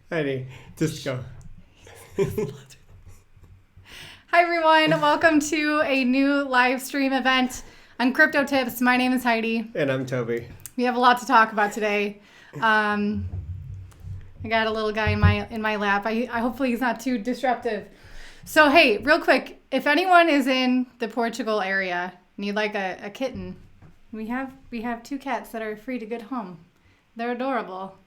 Heidi, just go. Hi everyone, welcome to a new live stream event on Crypto Tips. My name is Heidi. And I'm Toby. We have a lot to talk about today. I got a little guy in my lap. I hopefully he's not too disruptive. So hey, real quick, if anyone is in the Portugal area and you'd like a kitten, we have 2 cats that are free to get home. They're adorable.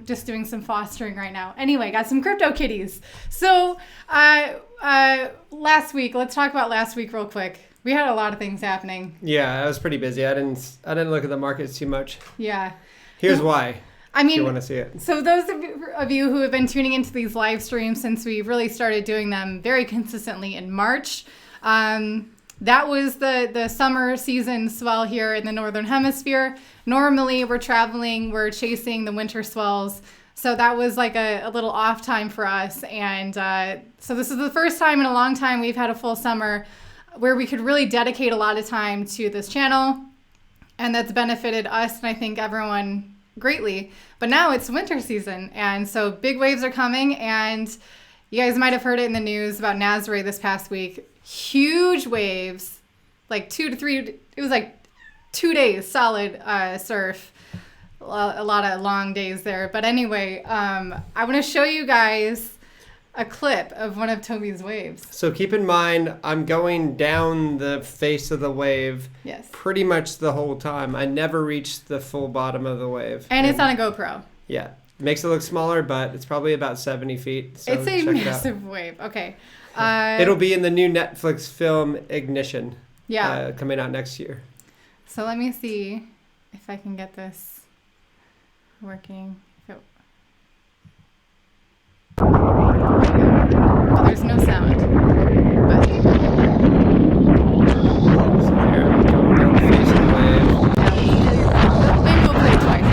Just doing some fostering right now. Anyway, got some crypto kitties. So last week, let's talk about last week real quick. We had a lot of things happening. Yeah, I was pretty busy. I didn't look at the markets too much. Yeah. Here's why. I mean, if you want to see it. So those of you who have been tuning into these live streams since we really started doing them very consistently in March, that was the summer season swell here in the Northern Hemisphere. Normally we're chasing the winter swells. So that was like a little off time for us. And so this is the first time in a long time we've had a full summer where we could really dedicate a lot of time to this channel. And that's benefited us and I think everyone greatly. But now it's winter season. And so big waves are coming. And you guys might have heard it in the news about Nazare this past week. Huge waves, like 2 to 3, it was like 2 days solid surf, a lot of long days there. But anyway, I want to show you guys a clip of one of Toby's waves. So keep in mind, I'm going down the face of the wave pretty much the whole time. I never reached the full bottom of the wave. And it's on a GoPro. Yeah. Makes it look smaller, but it's probably about 70 feet. So it's a massive wave. Okay. It'll be in the new Netflix film Ignition. Yeah. Coming out next year. So let me see if I can get this working. Well, there's no sound. But So here, I'm going down the face of the wave. Maybe we'll play it twice.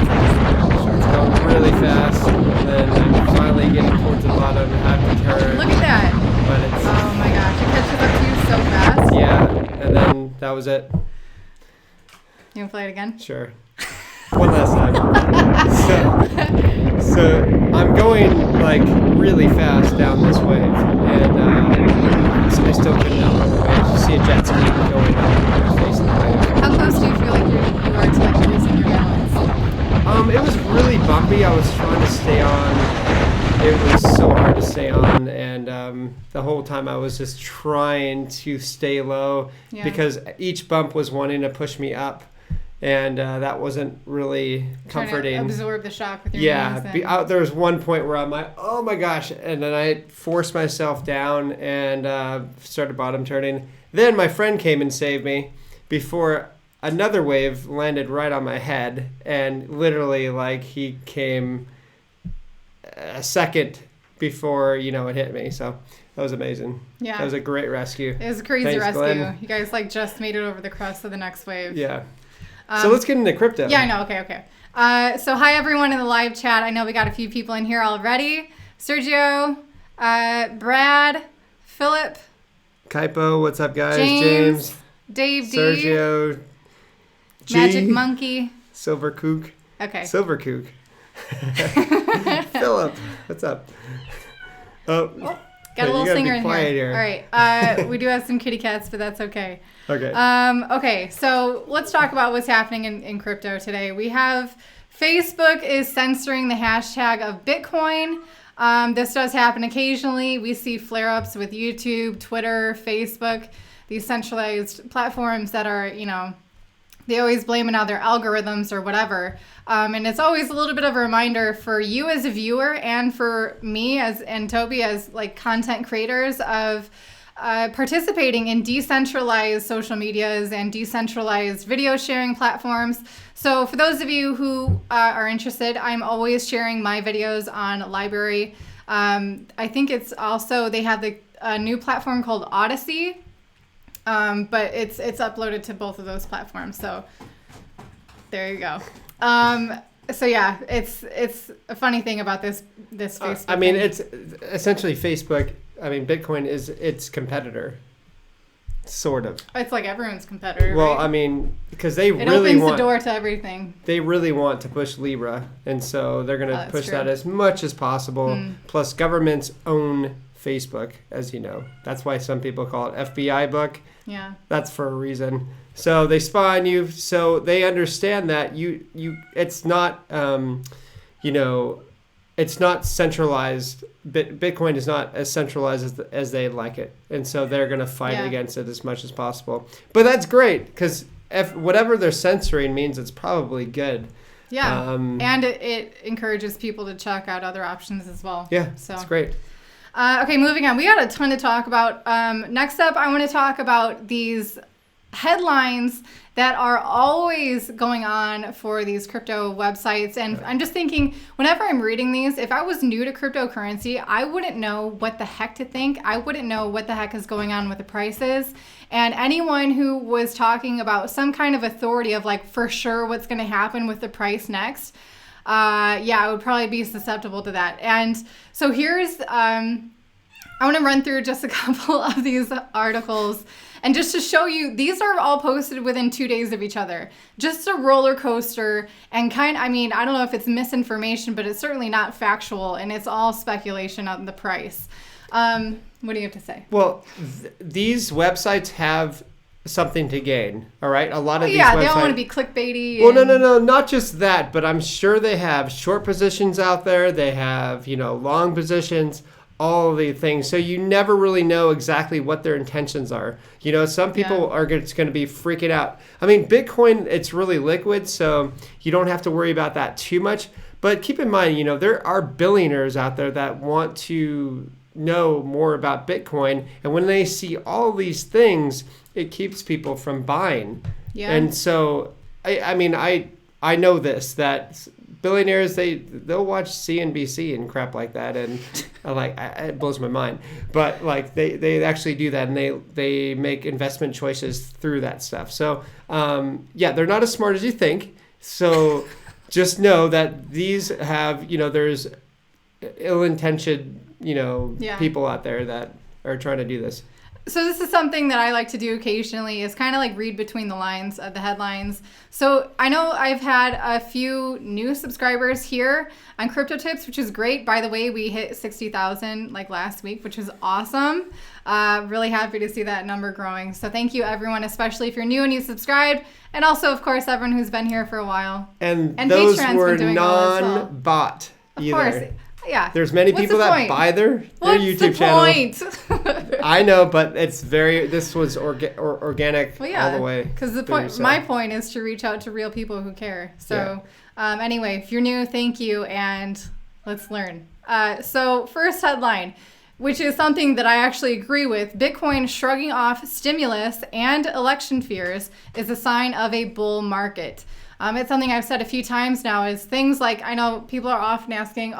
It's going really fast, and then I'm finally getting towards the bottom. I have to turn. Look at that. But it's, oh my gosh, it catches up to you so fast. Yeah, and then that was it. You want to play it again? Sure. One last time. So I'm going like really fast down this wave, and I still couldn't outrun the wave. You see a jet ski going up the face of the wave. How close do you feel like you are to like losing your balance? It was really bumpy. I was trying to stay on. It was so hard to stay on, and the whole time I was just trying to stay low because each bump was wanting to push me up, and that wasn't really comforting. Trying to absorb the shock with your knees. There was one point where I'm like, oh my gosh, and then I forced myself down and started bottom turning. Then my friend came and saved me before another wave landed right on my head, and literally like he came a second before it hit me. So that was amazing. Yeah, that was a great rescue. It was a crazy rescue. Glenn. You guys like just made it over the crest of the next wave. Yeah. So let's get into crypto. Yeah, I know. Okay. So hi everyone in the live chat. I know we got a few people in here already. Sergio, Brad, Philip, Kaipo, what's up guys? James, Dave D, Sergio, G, Magic Monkey, Silver Kook. Okay. Silver Kook. Philip, what's up? Got a little singer in here. All right. We do have some kitty cats, but that's okay. Okay. Okay. So let's talk about what's happening in crypto today. We have Facebook is censoring the hashtag of Bitcoin. This does happen occasionally. We see flare-ups with YouTube, Twitter, Facebook, these centralized platforms that are, they always blame it on their algorithms or whatever. And it's always a little bit of a reminder for you as a viewer and for me and Toby as like content creators of participating in decentralized social medias and decentralized video sharing platforms. So for those of you who are interested, I'm always sharing my videos on Library. I think it's also, they have a new platform called Odyssey. But it's uploaded to both of those platforms. So there you go. So yeah, it's a funny thing about this Facebook. I mean, it's essentially Facebook. I mean, Bitcoin is its competitor. sort of. It's like everyone's competitor. Well, right? I mean, because they it really opens want the door to everything. they really want to push Libra, and so they're going to push true. that as much as possible. Plus, governments own Facebook, as you know. That's why some people call it FBI book. Yeah. That's for a reason. So they spy on you. So they understand that it's not, it's not centralized. Bitcoin is not as centralized as they like it. And so they're going to fight against it as much as possible. But that's great because if whatever they're censoring means it's probably good. Yeah. And it encourages people to check out other options as well. Yeah, so it's great. Okay, moving on. We got a ton to talk about. Next up, I want to talk about these headlines that are always going on for these crypto websites. And I'm just thinking, whenever I'm reading these, if I was new to cryptocurrency, I wouldn't know what the heck to think. I wouldn't know what the heck is going on with the prices. And anyone who was talking about some kind of authority of like for sure what's going to happen with the price next, I would probably be susceptible to that. And so here's, I want to run through just a couple of these articles and just to show you, these are all posted within 2 days of each other. Just a roller coaster and I don't know if it's misinformation, but it's certainly not factual and it's all speculation on the price. What do you have to say? Well, these websites have something to gain, all right? A lot of these websites... they don't want to be clickbaity. Well, no, not just that, but I'm sure they have short positions out there. They have, long positions, all of the things. So you never really know exactly what their intentions are. Some people are just going to be freaking out. I mean, Bitcoin, it's really liquid, so you don't have to worry about that too much. But keep in mind, there are billionaires out there that want to know more about Bitcoin. And when they see all these things, it keeps people from buying. Yeah. And so, I know this, that billionaires, they'll watch CNBC and crap like that, and it blows my mind. But they actually do that, and they make investment choices through that stuff. So they're not as smart as you think. So just know that these have there's ill-intentioned people out there that are trying to do this. So this is something that I like to do occasionally, is kind of like read between the lines of the headlines. So I know I've had a few new subscribers here on Crypto Tips, which is great. By the way, we hit 60,000 last week, which is awesome. Really happy to see that number growing. So thank you everyone, especially if you're new and you subscribed. And also, of course, everyone who's been here for a while. And those Patreon's were non-bot either. Of course. Yeah. There's many people that buy their YouTube channel. Point? I know, but this was organic all the way. Because my point is to reach out to real people who care. So anyway, if you're new, thank you, and let's learn. So first headline, which is something that I actually agree with: Bitcoin shrugging off stimulus and election fears is a sign of a bull market. It's something I've said a few times now, is things like, I know people are often asking,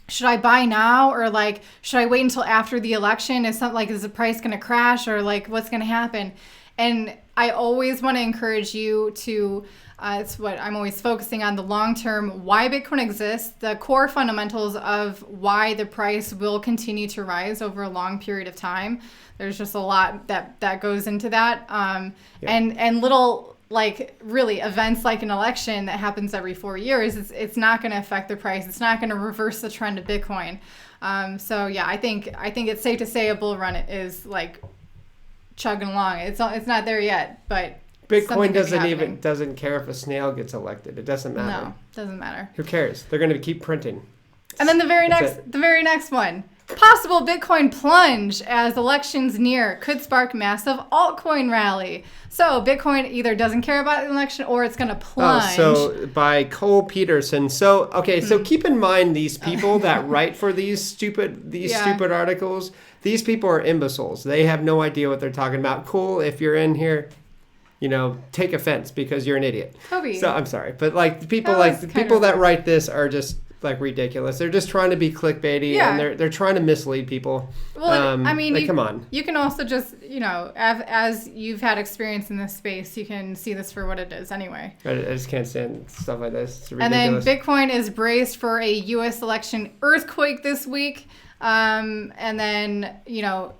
should I buy now, or should I wait until after the election? Is the price going to crash, or what's going to happen? And I always want to encourage you to, it's what I'm always focusing on, the long term, why Bitcoin exists, the core fundamentals of why the price will continue to rise over a long period of time. There's just a lot that goes into that. And little really events like an election that happens every 4 years, it's not going to affect the price. It's not going to reverse the trend of Bitcoin. I think it's safe to say a bull run is chugging along. It's not there yet, but Bitcoin doesn't care if a snail gets elected. It doesn't matter. No, doesn't matter. Who cares? They're going to keep printing. And then the very next one. Possible Bitcoin plunge as elections near could spark massive altcoin rally. So Bitcoin either doesn't care about the election or it's going to plunge. So by Cole Peterson. So keep in mind these people that write for these stupid articles. These people are imbeciles. They have no idea what they're talking about. Cole, if you're in here, take offense because you're an idiot. Kobe. So I'm sorry, but the people that write this are just ridiculous. They're just trying to be clickbaity, and they're trying to mislead people. Well, come on. You can also just, as you've had experience in this space, you can see this for what it is anyway. I just can't stand stuff like this. It's ridiculous. And then Bitcoin is braced for a U.S. election earthquake this week. And then,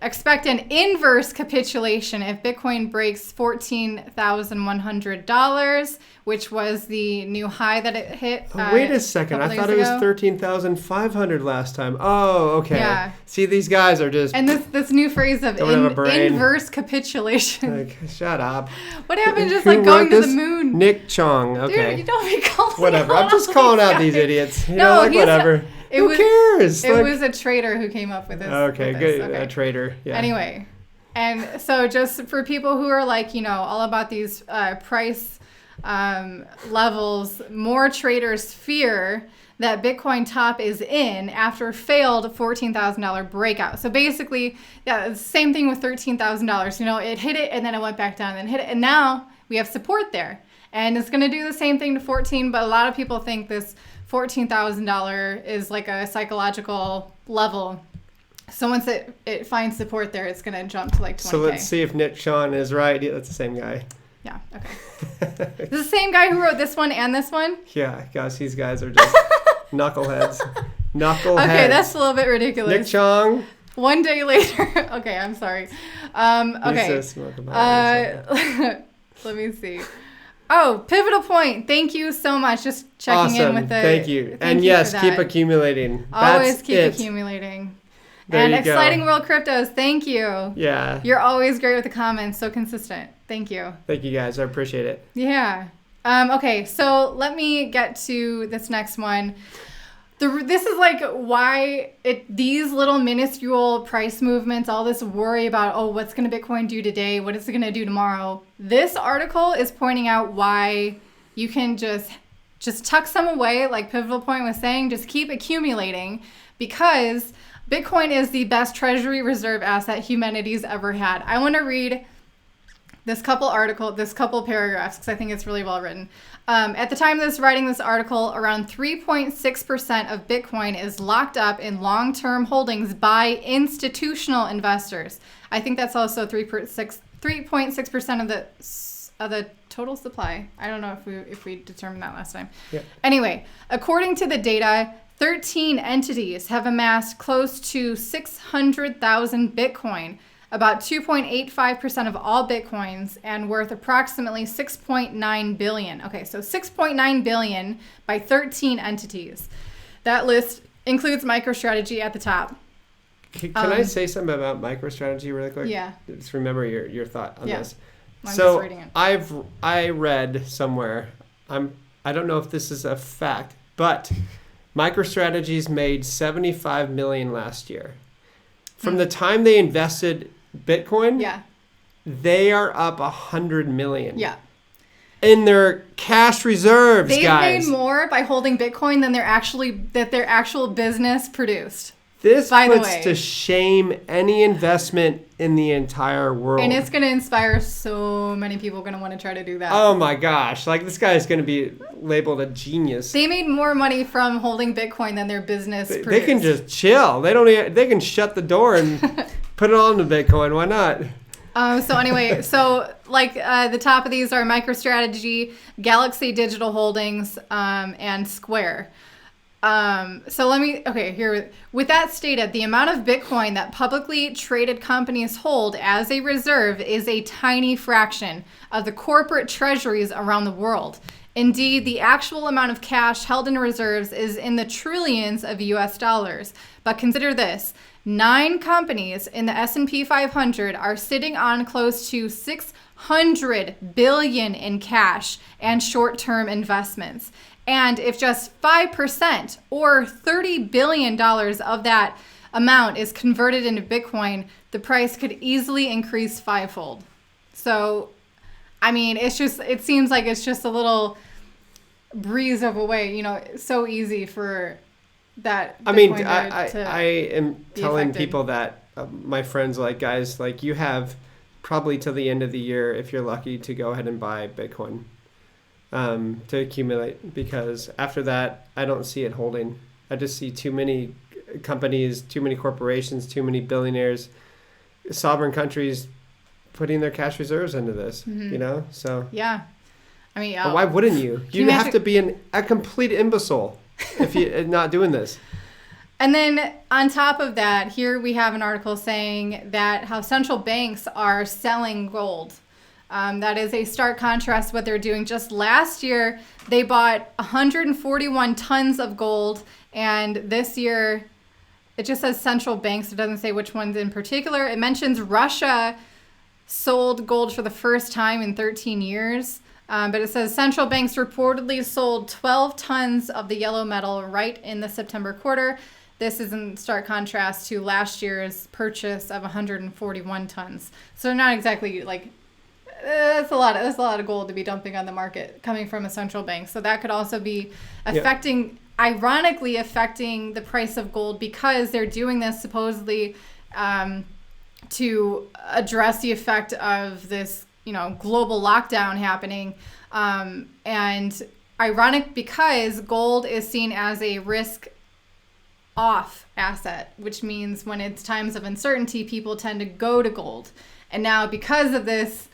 expect an inverse capitulation if Bitcoin breaks $14,100, which was the new high that it hit. Wait a second. I thought it was 13,500 last time. Oh, okay. Yeah. See, these guys are just... And this new phrase of inverse capitulation. Like, shut up. What happened just like going to the moon? Nick Chong. Okay. Dude, you don't be calling whatever. I'm just calling out these idiots. Whatever. Who cares? It was a trader who came up with this. Okay, good. Okay. A trader. Yeah. Anyway, and so just for people who are like, all about these price levels, more traders fear that Bitcoin top is in after failed $14,000 breakout. So basically, yeah, it's the same thing with $13,000. It hit it and then it went back down and then hit it. And now we have support there. And it's going to do the same thing to 14, but a lot of people think this $14,000 is like a psychological level. So once it finds support there, it's going to jump to like 20K. So let's see if Nick Sean is right. Yeah, that's the same guy. Yeah, okay. Is this the same guy who wrote this one and this one? Yeah, gosh, these guys are just knuckleheads. Okay, that's a little bit ridiculous. Nick Chong. One day later. Okay, I'm sorry. Okay. Let me see. Oh, pivotal point. Thank you so much. Just checking in with the... Thank you. And yes, keep accumulating. Always keep accumulating. And Exciting World Cryptos, thank you. Yeah. You're always great with the comments. So consistent. Thank you. Thank you, guys. I appreciate it. Yeah. Okay, so let me get to this next one. This is like why these little minuscule price movements, all this worry about, what's going to Bitcoin do today? What is it going to do tomorrow? This article is pointing out why you can just tuck some away, like Pivotal Point was saying, just keep accumulating, because Bitcoin is the best treasury reserve asset humanity's ever had. I want to read this couple paragraphs because I think it's really well written. At the time of writing this article, around 3.6% of Bitcoin is locked up in long-term holdings by institutional investors. I think that's also 3.6% of the total supply. I don't know if we determined that last time. Yeah. Anyway, according to the data, 13 entities have amassed close to 600,000 Bitcoin, about 2.85% of all Bitcoins, and worth approximately $6.9 billion. Okay, so $6.9 billion by 13 entities. That list includes MicroStrategy at the top. Can I say something about MicroStrategy really quick? Yeah. Just remember your thought on this. I'm just reading it. I read somewhere, I don't know if this is a fact, but MicroStrategy's made $75 million last year. From the time they invested Bitcoin, they are up $100 million. Yeah. In their cash reserves, guys. They've made more by holding Bitcoin than their actual business produced. This puts to shame any investment in the entire world. And it's going to inspire so many people going to want to try to do that. Oh my gosh. Like, this guy is going to be labeled a genius. They made more money from holding Bitcoin than their business produced. They can just chill. They can shut the door and put it all into Bitcoin. Why not? So anyway, the top of these are MicroStrategy, Galaxy Digital Holdings, and Square. With that stated, the amount of Bitcoin that publicly traded companies hold as a reserve is a tiny fraction of the corporate treasuries around the world. Indeed, the actual amount of cash held in reserves is in the trillions of US dollars. But consider this, 9 companies in the S&P 500 are sitting on close to $600 billion in cash and short-term investments. And if just 5% or $30 billion of that amount is converted into Bitcoin, the price could easily increase 5-fold. So, I mean, it seems like it's just a little breeze of a way, so easy for that Bitcoin I am telling people that, my friends, guys, you have probably till the end of the year, if you're lucky, to go ahead and buy Bitcoin. To accumulate, because after that, I don't see it holding. I just see too many companies, too many corporations, too many billionaires, sovereign countries putting their cash reserves into this, so. Yeah. I mean, why wouldn't you? You have to be a complete imbecile if you're not doing this. And then on top of that, here we have an article saying that how central banks are selling gold. That is a stark contrast to what they're doing. Just last year, they bought 141 tons of gold. And this year, it just says central banks. It doesn't say which ones in particular. It mentions Russia sold gold for the first time in 13 years. But it says central banks reportedly sold 12 tons of the yellow metal right in the September quarter. This is in stark contrast to last year's purchase of 141 tons. So not exactly like that's a lot of gold to be dumping on the market coming from a central bank. So that could also be ironically affecting the price of gold because they're doing this supposedly to address the effect of this, global lockdown happening. And ironic because gold is seen as a risk off asset, which means when it's times of uncertainty, people tend to go to gold. And now because of this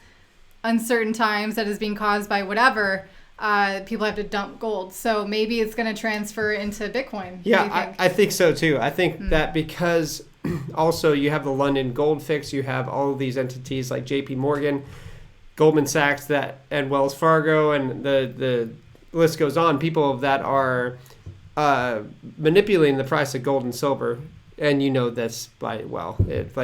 uncertain times that is being caused by whatever, people have to dump gold. So maybe it's going to transfer into Bitcoin. Yeah, I think so too. I think that because also you have the London Gold Fix, you have all of these entities like JP Morgan, Goldman Sachs, and Wells Fargo, and the list goes on. People that are manipulating the price of gold and silver, and this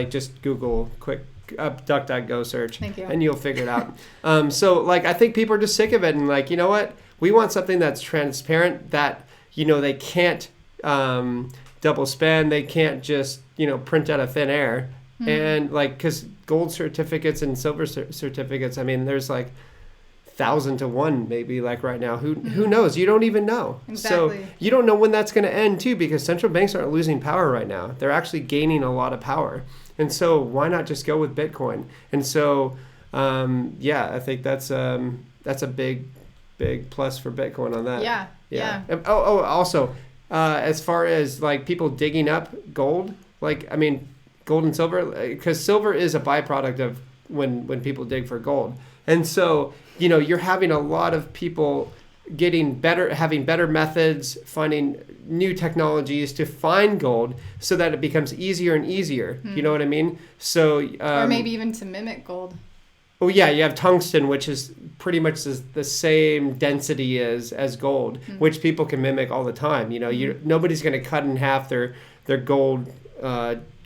just Google quick DuckDuckGo search, and you'll figure it out. So I think people are just sick of it, and you know what, we want something that's transparent, that they can't double spend, they can't just print out of thin air, and because gold certificates and silver certificates, I mean, there's 1,000 to 1 maybe right now. Who knows? You don't even know. Exactly. So you don't know when that's going to end too, because central banks aren't losing power right now. They're actually gaining a lot of power. And so why not just go with Bitcoin? And so I think that's a big plus for Bitcoin on that. Yeah. And, also as far as people digging up gold, gold and silver, because silver is a byproduct of when people dig for gold. And so, you're having a lot of people having better methods, finding new technologies to find gold so that it becomes easier and easier. You know what I mean? So, or maybe even to mimic gold. Oh yeah, you have tungsten, which is pretty much the same density as gold, which people can mimic all the time. Nobody's going to cut in half their gold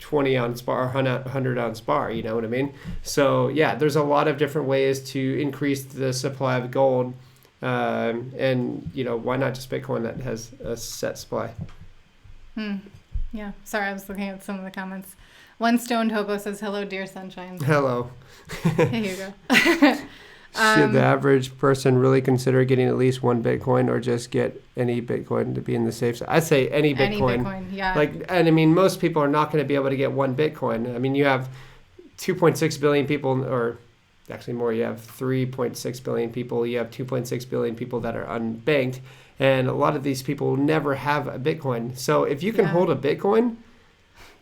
20 ounce bar or 100 ounce bar, you know what I mean? So yeah, there's a lot of different ways to increase the supply of gold, and why not just Bitcoin that has a set supply? Yeah, sorry, I was looking at some of the comments. One stoned hobo says, "Hello, dear sunshine." Hello. Here you go. Should the average person really consider getting at least one Bitcoin, or just get any Bitcoin to be in the safe side? I'd say any Bitcoin. Any Bitcoin, yeah. And I mean, most people are not going to be able to get one Bitcoin. I mean, you have 2.6 billion people, or actually more, you have 3.6 billion people. You have 2.6 billion people that are unbanked. And a lot of these people will never have a Bitcoin. So if you can hold a Bitcoin,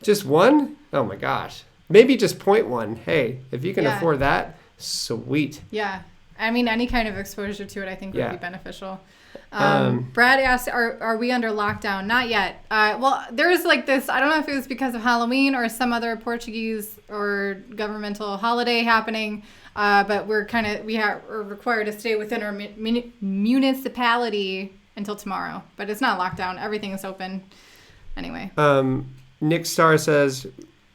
just one, oh my gosh. Maybe just 0.1. Hey, if you can afford that, sweet. Yeah. I mean, any kind of exposure to it, I think, would be beneficial. Brad asked, are we under lockdown? Not yet. Well, there is this, I don't know if it was because of Halloween or some other Portuguese or governmental holiday happening, but we're required to stay within our municipality until tomorrow. But it's not lockdown. Everything is open. Anyway. Nick Starr says,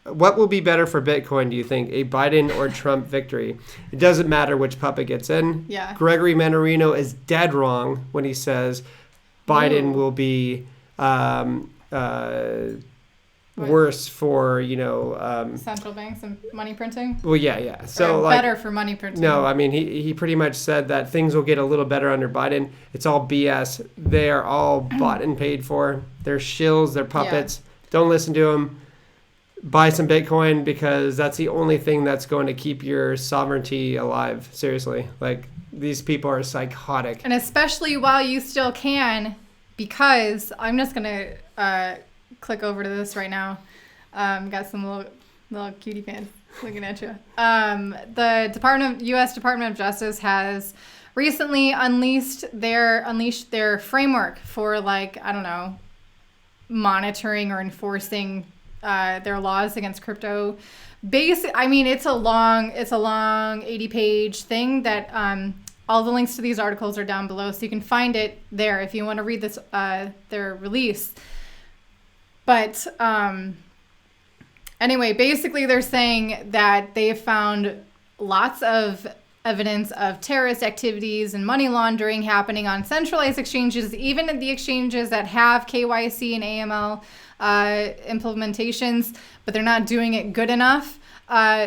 what will be better for Bitcoin, do you think? A Biden or Trump victory? It doesn't matter which puppet gets in. Yeah. Gregory Manarino is dead wrong when he says Biden will be worse for, central banks and money printing? Well, yeah. So better for money printing. No, I mean, he pretty much said that things will get a little better under Biden. It's all BS. They are all bought and paid for. They're shills. They're puppets. Yeah. Don't listen to them. Buy some Bitcoin, because that's the only thing that's going to keep your sovereignty alive. Seriously. These people are psychotic. And especially while you still can, because I'm just going to click over to this right now. Got some little cutie pants looking at you. The U.S. Department of Justice has recently unleashed their framework for monitoring or enforcing their laws against crypto. I mean, it's a long 80-page thing that all the links to these articles are down below, so you can find it there if you want to read this their release. But anyway, basically they're saying that they have found lots of evidence of terrorist activities and money laundering happening on centralized exchanges, even at the exchanges that have KYC and AML implementations, but they're not doing it good enough.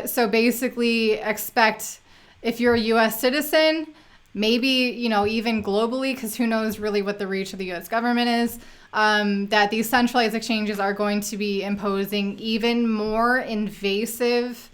So basically expect, if you're a U.S. citizen, maybe, even globally, because who knows really what the reach of the U.S. government is, that these centralized exchanges are going to be imposing even more invasive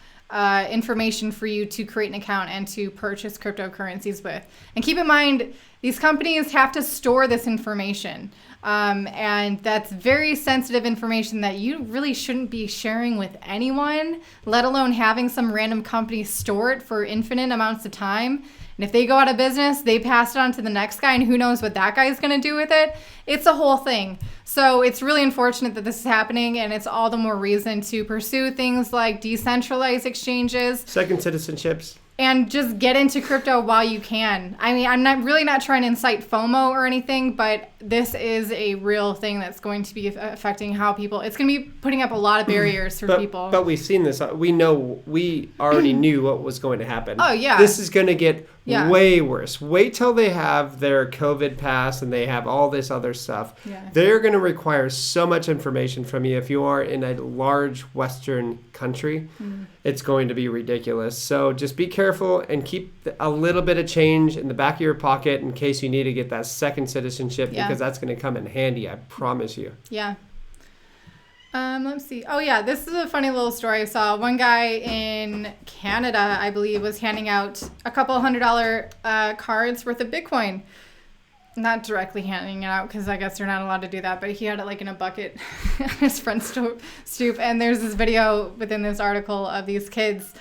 information for you to create an account and to purchase cryptocurrencies with. And keep in mind, these companies have to store this information. And that's very sensitive information that you really shouldn't be sharing with anyone, let alone having some random company store it for infinite amounts of time. And if they go out of business, they pass it on to the next guy, and who knows what that guy is going to do with it. It's a whole thing. So it's really unfortunate that this is happening, and it's all the more reason to pursue things like decentralized exchanges. Second citizenships. And just get into crypto while you can. I mean, I'm not trying to incite FOMO or anything, but this is a real thing that's going to be affecting how people, it's going to be putting up a lot of barriers for people. But we've seen this. We already knew what was going to happen. Oh, yeah. This is going to get way worse. Wait till they have their COVID pass and they have all this other stuff. Yeah. They're going to require so much information from you. If you are in a large Western country, it's going to be ridiculous. So just be careful and keep a little bit of change in the back of your pocket in case you need to get that second citizenship, because that's going to come in handy, I promise you. Yeah. Let's see. Oh, yeah. This is a funny little story I saw. One guy in Canada, I believe, was handing out a couple $100 cards worth of Bitcoin. Not directly handing it out, because I guess they're not allowed to do that, but he had it like in a bucket on his front stoop. And there's this video within this article of these kids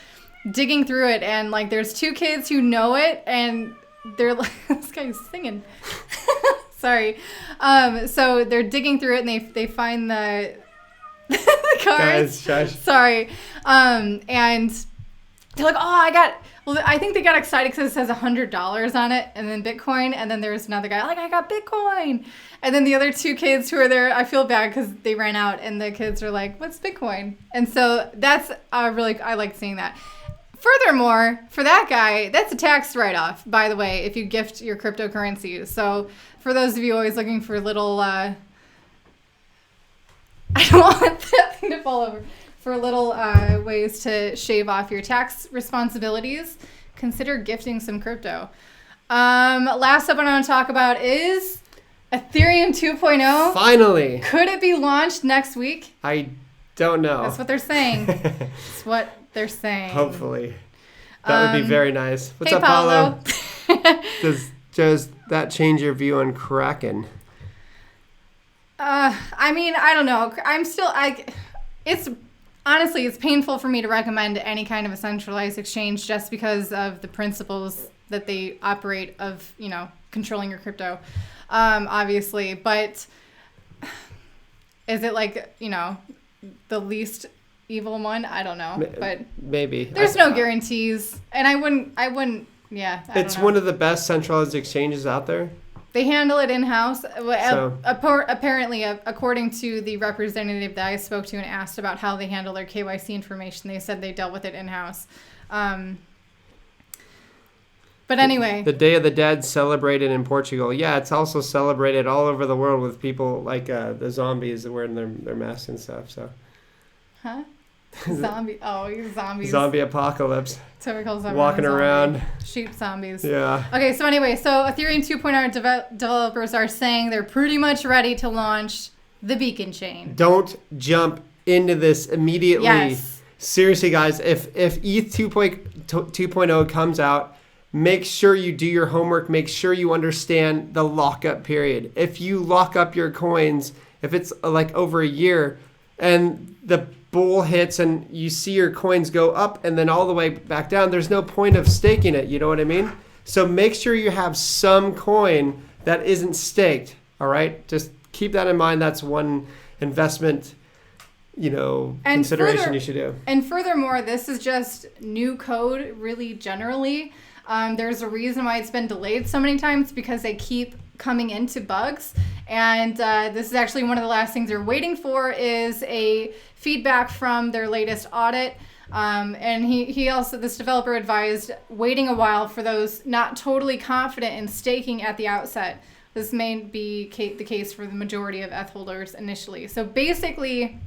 digging through it. And like, there's two kids who know it, and they're like, this guy's singing. Sorry. So they're digging through it, and they find the cards. Guys, sorry. And they're like, I think they got excited because it says $100 on it, and then Bitcoin, and then there's another guy like, I got Bitcoin. And then the other two kids who are there, I feel bad because they ran out, and the kids are like, what's Bitcoin? And so that's I like seeing that. Furthermore, for that guy, that's a tax write-off, by the way, if you gift your cryptocurrencies. So for those of you always looking for little, I don't want that thing to fall over. For little ways to shave off your tax responsibilities, consider gifting some crypto. Last up I want to talk about is Ethereum 2.0. Finally. Could it be launched next week? I don't know. That's what they're saying. That's what they're saying. Hopefully. That would be very nice. What's hey, up, Paulo? Does that change your view on Kraken? I mean, I don't know. Honestly, it's painful for me to recommend any kind of a centralized exchange just because of the principles that they operate of, controlling your crypto, obviously. But is it like, the least evil one? I don't know. But maybe. There's no guarantees. And I wouldn't, It's one of the best centralized exchanges out there. They handle it in-house. Apparently, according to the representative that I spoke to and asked about how they handle their KYC information, they said they dealt with it in-house. But anyway. The Day of the Dead celebrated in Portugal. Yeah, it's also celebrated all over the world with people like the zombies wearing their masks and stuff. So. Huh? Zombie. Oh, you're zombies. Zombie apocalypse. That's what we call zombies. Walking around. Sheep zombies. Yeah. Okay, so anyway, Ethereum 2.0 developers are saying they're pretty much ready to launch the beacon chain. Don't jump into this immediately. Yes. Seriously, guys, if ETH 2.0 comes out, make sure you do your homework. Make sure you understand the lockup period. If you lock up your coins, if it's like over a year, and the bull hits and you see your coins go up and then all the way back down, there's no point of staking it. You know what I mean? So make sure you have some coin that isn't staked. All right. Just keep that in mind. That's one investment, consideration you should do. And furthermore, this is just new code really generally. There's a reason why it's been delayed so many times, because they keep coming into bugs. And this is actually one of the last things they're waiting for is a feedback from their latest audit. And he also, this developer advised waiting a while for those not totally confident in staking at the outset. This may be the case for the majority of ETH holders initially. So basically,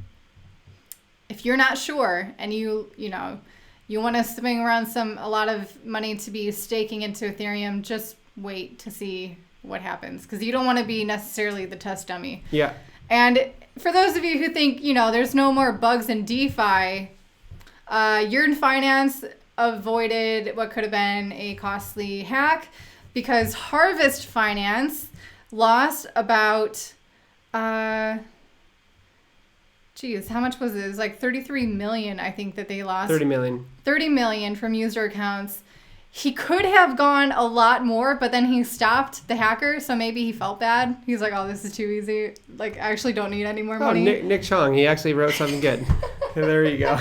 if you're not sure and you want to swing around a lot of money to be staking into Ethereum, just wait to see what happens, because you don't want to be necessarily the test dummy. Yeah. And for those of you who think, there's no more bugs in DeFi, Yearn Finance avoided what could have been a costly hack, because Harvest Finance lost about, how much was it? It was like 33 million, I think, that they lost. 30 million. 30 million from user accounts. He could have gone a lot more, but then he stopped the hacker, so maybe he felt bad. He's like, oh, this is too easy. Like, I actually don't need any more money. Nick Chong, he actually wrote something good. There you go.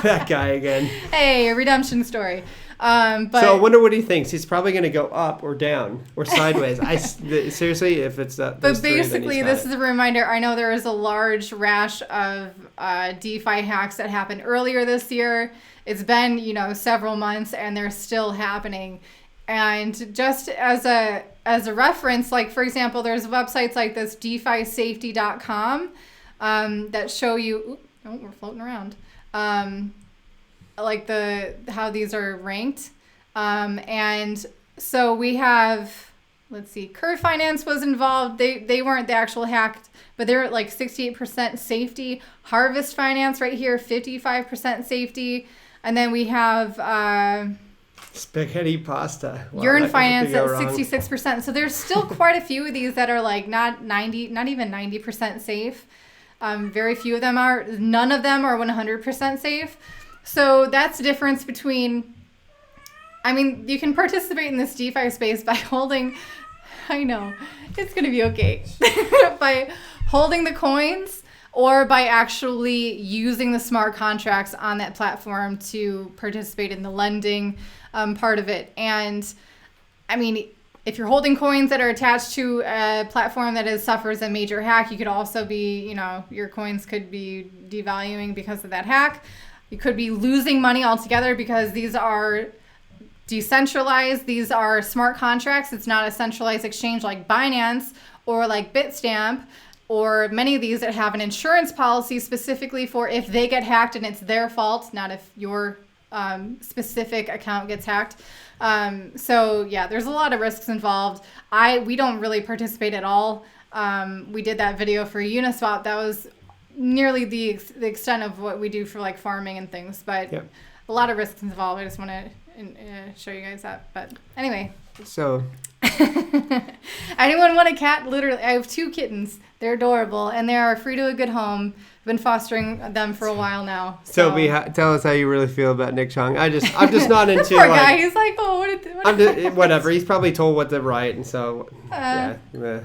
That guy again. Hey, a redemption story. But so I wonder what he thinks. He's probably going to go up or down or sideways. Seriously, if it's that. But basically, this is a reminder. I know there is a large rash of DeFi hacks that happened earlier this year. It's been, several months, and they're still happening. And just as a reference, like, for example, there's websites like this, DeFiSafety.com, that show you. Oh, we're floating around. Like how these are ranked. And so we have, let's see, Curve Finance was involved. They weren't the actual hacked, but they're at like 68% safety. Harvest Finance right here, 55% safety. And then we have Spaghetti Pasta. Wow, Yearn Finance at 66%. So there's still quite a few of these that are like not even 90% safe. Very few of them are. None of them are 100% safe. So that's the difference between, you can participate in this DeFi space by holding, I know, it's going to be okay, by holding the coins or by actually using the smart contracts on that platform to participate in the lending part of it. And if you're holding coins that are attached to a platform that suffers a major hack, you could also be, your coins could be devaluing because of that hack. You could be losing money altogether because these are decentralized. These are smart contracts. It's not a centralized exchange like Binance or like Bitstamp, or many of these that have an insurance policy specifically for if they get hacked and it's their fault, not if your specific account gets hacked. So yeah, there's a lot of risks involved. We don't really participate at all. We did that video for Uniswap. That was nearly the extent of what we do for like farming and things, but yep. A lot of risks involved. I just want to show you guys that. But anyway. So. Anyone want a cat? Literally, I have 2 kittens. They're adorable, and they are free to a good home. I've been fostering them for a while now. So tell us how you really feel about Nick Chong. I'm just not into poor guy. He's like, oh, whatever. He's probably told what to write, and so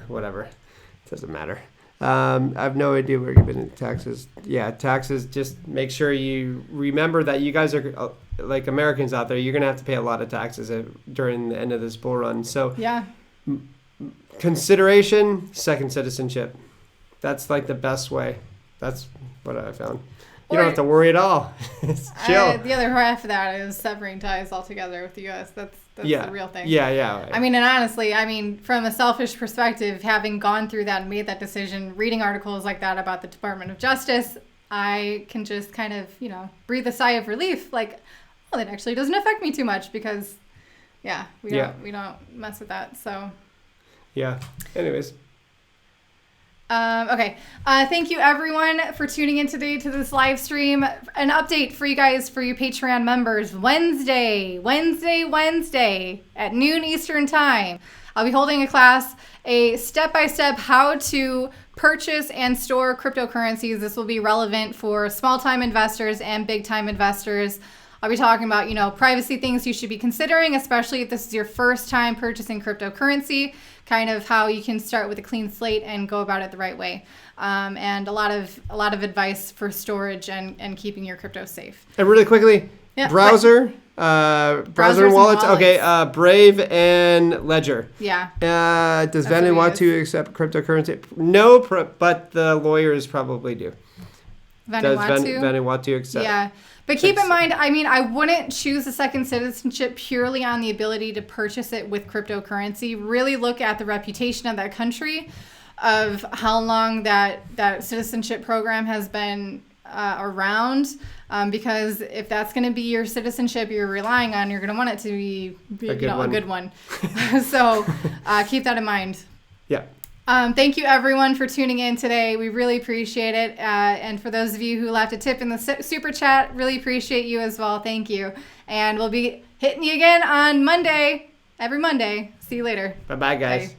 whatever. It doesn't matter. I have no idea where you've been in taxes. Yeah, taxes. Just make sure you remember that you guys are like Americans out there. You're gonna have to pay a lot of taxes during the end of this bull run. So yeah. Consideration, second citizenship. That's like the best way. That's what I found. You don't have to worry at all. It's chill. The other half of that is severing ties altogether with the U.S. That's the real thing. Yeah. And honestly, from a selfish perspective, having gone through that and made that decision, reading articles like that about the Department of Justice, I can just kind of, breathe a sigh of relief. Like, oh, that actually doesn't affect me too much because, we don't mess with that. So. Yeah. Anyways. Okay. Thank you everyone for tuning in today to this live stream. An update for you guys, for you Patreon members. Wednesday at noon Eastern time. I'll be holding a class, a step-by-step how to purchase and store cryptocurrencies. This will be relevant for small-time investors and big-time investors. I'll be talking about, privacy things you should be considering, especially if this is your first time purchasing cryptocurrency, kind of how you can start with a clean slate and go about it the right way. And a lot of advice for storage and keeping your crypto safe. And really quickly, browser and wallets. Okay, Brave and Ledger. Yeah. Does Vanuatu to accept cryptocurrency? No, but the lawyers probably do. Does Vanuatu accept? Yeah. But keep in mind, I wouldn't choose a second citizenship purely on the ability to purchase it with cryptocurrency. Really look at the reputation of that country, of how long that citizenship program has been around. Because if that's going to be your citizenship you're relying on, you're going to want it to be a good one. So keep that in mind. Yeah. Thank you everyone for tuning in today. We really appreciate it. And for those of you who left a tip in the super chat, really appreciate you as well. Thank you. And we'll be hitting you again on Monday, every Monday. See you later. Bye-bye, guys. Bye.